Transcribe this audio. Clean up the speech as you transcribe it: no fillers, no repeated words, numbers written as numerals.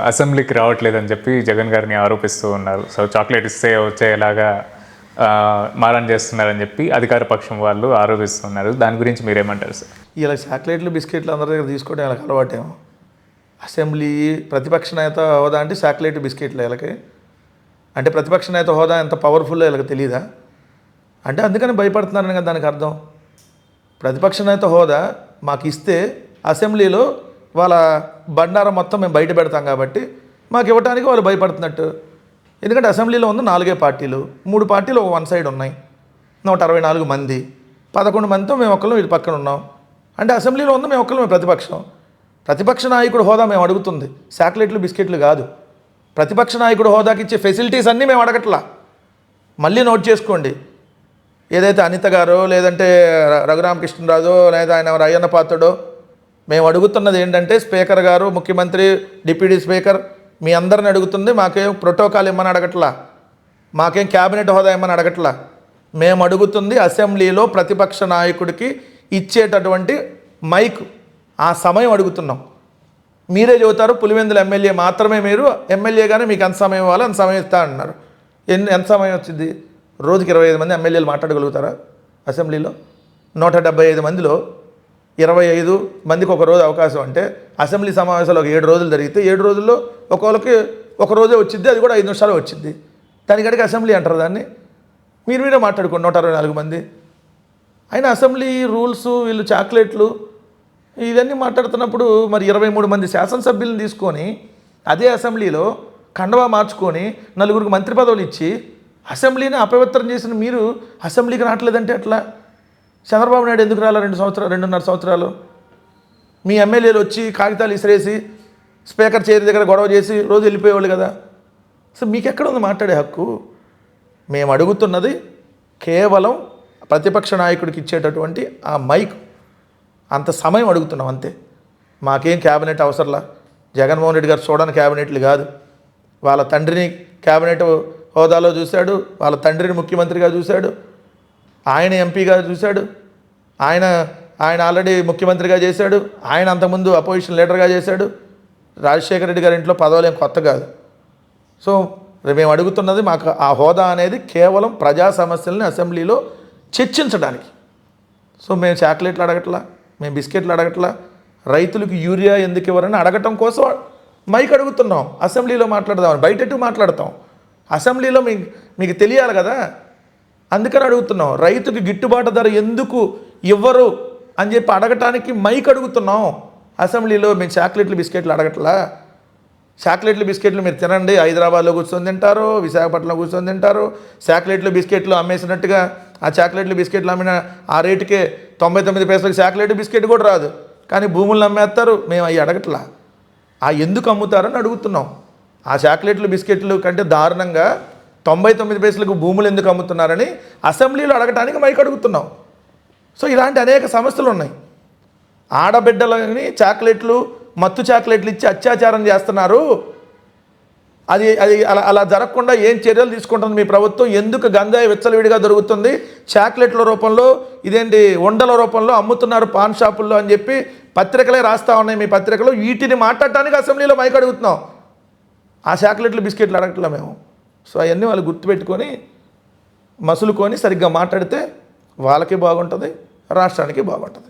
అసెంబ్లీకి రావట్లేదని చెప్పి జగన్ గారిని ఆరోపిస్తూ ఉన్నారు. సో చాక్లెట్ ఇస్తే వచ్చేలాగా మారం చేస్తున్నారని చెప్పి అధికార పక్షం వాళ్ళు ఆరోపిస్తున్నారు. దాని గురించి మీరేమంటారు సార్? ఇలా చాక్లెట్లు బిస్కెట్లు అందరి దగ్గర తీసుకోవడం ఇలా అలవాటేమో. అసెంబ్లీ ప్రతిపక్ష నేత హోదా అంటే చాక్లెట్ బిస్కెట్లు వీళ్ళకి అంటే ప్రతిపక్ష నేత హోదా ఎంత పవర్ఫుల్ వీళ్ళకి తెలియదా? అంటే అందుకని భయపడుతున్నారని కదా దానికి అర్థం. ప్రతిపక్ష నేత హోదా మాకు ఇస్తే అసెంబ్లీలో వాళ్ళ బండారం మొత్తం మేము బయట పెడతాం కాబట్టి మాకు ఇవ్వడానికి వాళ్ళు భయపడుతున్నట్టు. ఎందుకంటే అసెంబ్లీలో ఉంది 4 పార్టీలు, 3 పార్టీలు ఒక వన్ సైడ్ ఉన్నాయి, 164 మంది, 11 మందితో మేము ఒక్కళ్ళు వీళ్ళ పక్కన ఉన్నాం. అంటే అసెంబ్లీలో ఉంది మేము ఒక్కళ్ళు, మేము ప్రతిపక్షం. ప్రతిపక్ష నాయకుడు హోదా మేము అడుగుతుంది, చాక్లెట్లు బిస్కెట్లు కాదు. ప్రతిపక్ష నాయకుడు హోదాకి ఇచ్చే ఫెసిలిటీస్ అన్నీ మేము అడగట్లా. మళ్ళీ నోట్ చేసుకోండి, ఏదైతే అనిత గారో లేదంటే రఘురామకృష్ణరాజో లేదా ఆయన అయ్యన్న పాత్రుడో మేము అడుగుతున్నది ఏంటంటే, స్పీకర్ గారు, ముఖ్యమంత్రి, డిప్యూటీ స్పీకర్ మీ అందరిని అడుగుతుంది, మాకేం ప్రోటోకాల్ ఇమ్మని అడగట్లా, మాకేం క్యాబినెట్ హోదా ఇమ్మని అడగట్లా. మేము అడుగుతుంది అసెంబ్లీలో ప్రతిపక్ష నాయకుడికి ఇచ్చేటటువంటి మైక్, ఆ సమయం అడుగుతున్నాం. మీరే చెబుతారు పులివెందుల ఎమ్మెల్యే మాత్రమే, మీరు ఎమ్మెల్యేగానే మీకు ఎంత సమయం ఇవ్వాలి అంత సమయం ఇస్తా అంటున్నారు. ఎంత సమయం వచ్చింది? రోజుకి 25 మంది ఎమ్మెల్యేలు మాట్లాడగలుగుతారా అసెంబ్లీలో? 175 మందిలో 25 మందికి ఒక రోజు అవకాశం అంటే అసెంబ్లీ సమావేశాలు ఒక 7 రోజులు జరిగితే 7 రోజుల్లో ఒకళ్ళకి ఒక రోజే వచ్చింది, అది కూడా 5 నిమిషాలు వచ్చింది. దానికడికి అసెంబ్లీ అంటారు దాన్ని? మీరే మాట్లాడుకోండి 164 మంది. అయినా అసెంబ్లీ రూల్స్, వీళ్ళు చాక్లెట్లు ఇవన్నీ మాట్లాడుతున్నప్పుడు మరి 23 మంది శాసనసభ్యులను తీసుకొని అదే అసెంబ్లీలో కండవా మార్చుకొని 4 మంత్రి పదవులు ఇచ్చి అసెంబ్లీని అపవిత్రం చేసిన మీరు అసెంబ్లీకి రావట్లేదంటే ఎట్లా? చంద్రబాబు నాయుడు ఎందుకు రాలా 2.5 సంవత్సరాలు? మీ ఎమ్మెల్యేలు వచ్చి కాగితాలు ఇసిరేసి స్పీకర్ చైర్ దగ్గర గొడవ చేసి రోజు వెళ్ళిపోయేవాళ్ళు కదా. సో మీకు ఎక్కడ ఉంది మాట్లాడే హక్కు? మేము అడుగుతున్నది కేవలం ప్రతిపక్ష నాయకుడికి ఇచ్చేటటువంటి ఆ మైక్, అంత సమయం అడుగుతున్నాం అంతే. మాకేం క్యాబినెట్ అవసరంలా. జగన్మోహన్ రెడ్డి గారు చూడని క్యాబినెట్లు కాదు. వాళ్ళ తండ్రిని క్యాబినెట్ హోదాలో చూశాడు, వాళ్ళ తండ్రిని ముఖ్యమంత్రిగా చూశాడు, ఆయన ఎంపీగా చూశాడు, ఆయన ఆల్రెడీ ముఖ్యమంత్రిగా చేశాడు, ఆయన అంతకుముందు అపోజిషన్ లీడర్గా చేశాడు. రాజశేఖర రెడ్డి గారి ఇంట్లో పదవులు ఏం కొత్త కాదు. సో మేము అడుగుతున్నది, మాకు ఆ హోదా అనేది కేవలం ప్రజా సమస్యల్ని అసెంబ్లీలో చర్చించడానికి. సో మేము చాక్లెట్లు అడగట్లా, మేము బిస్కెట్లు అడగట్లా, రైతులకు యూరియా ఎందుకు ఇవ్వరని అడగటం కోసం మైక్ అడుగుతున్నాం. అసెంబ్లీలో మాట్లాడదామని బయటెట్టు మాట్లాడతాం, అసెంబ్లీలో మీకు తెలియాలి కదా, అందుకని అడుగుతున్నాం. రైతుకి గిట్టుబాటు ధర ఎందుకు ఇవ్వరు అని చెప్పి అడగటానికి మైక్ అడుగుతున్నాం అసెంబ్లీలో. మేము చాక్లెట్లు బిస్కెట్లు అడగట్లా. చాక్లెట్లు బిస్కెట్లు మీరు తినండి, హైదరాబాద్లో కూర్చొని తింటారు, విశాఖపట్నంలో కూర్చొని తింటారు. చాక్లెట్లు బిస్కెట్లు అమ్మేసినట్టుగా ఆ చాక్లెట్లు బిస్కెట్లు అమ్మిన ఆ రేటుకే 99 పైసలకు చాక్లెట్ బిస్కెట్ కూడా రాదు, కానీ భూములను అమ్మేస్తారు. మేము అవి అడగట్లా. ఆ ఎందుకు అమ్ముతారని అడుగుతున్నాం. ఆ చాక్లెట్లు బిస్కెట్లు కంటే దారుణంగా 99 పైసలకు భూములు ఎందుకు అమ్ముతున్నారని అసెంబ్లీలో అడగటానికి మైక్ అడుగుతున్నాం. సో ఇలాంటి అనేక సమస్యలు ఉన్నాయి. ఆడబిడ్డలని చాక్లెట్లు, మత్తు చాక్లెట్లు ఇచ్చి అత్యాచారం చేస్తున్నారు. అది అలా జరగకుండా ఏం చర్యలు తీసుకుంటుంది మీ ప్రభుత్వం? ఎందుకు గంజాయి విచ్చలవిడిగా దొరుకుతుంది? చాక్లెట్ల రూపంలో, ఇదేంటి ఉండల రూపంలో అమ్ముతున్నారు పాన్ షాపుల్లో అని చెప్పి పత్రికలే రాస్తూ ఉన్నాయి మీ పత్రికలు. వీటిని మాట్లాడటానికి అసెంబ్లీలో మైక్ అడుగుతున్నాం. ఆ చాక్లెట్లు బిస్కెట్లు అడగట్లా మేము. సో అవన్నీ వాళ్ళు గుర్తుపెట్టుకొని మసులుకొని సరిగ్గా మాట్లాడితే వాళ్ళకి బాగుంటుంది, రాష్ట్రానికి బాగుంటుంది.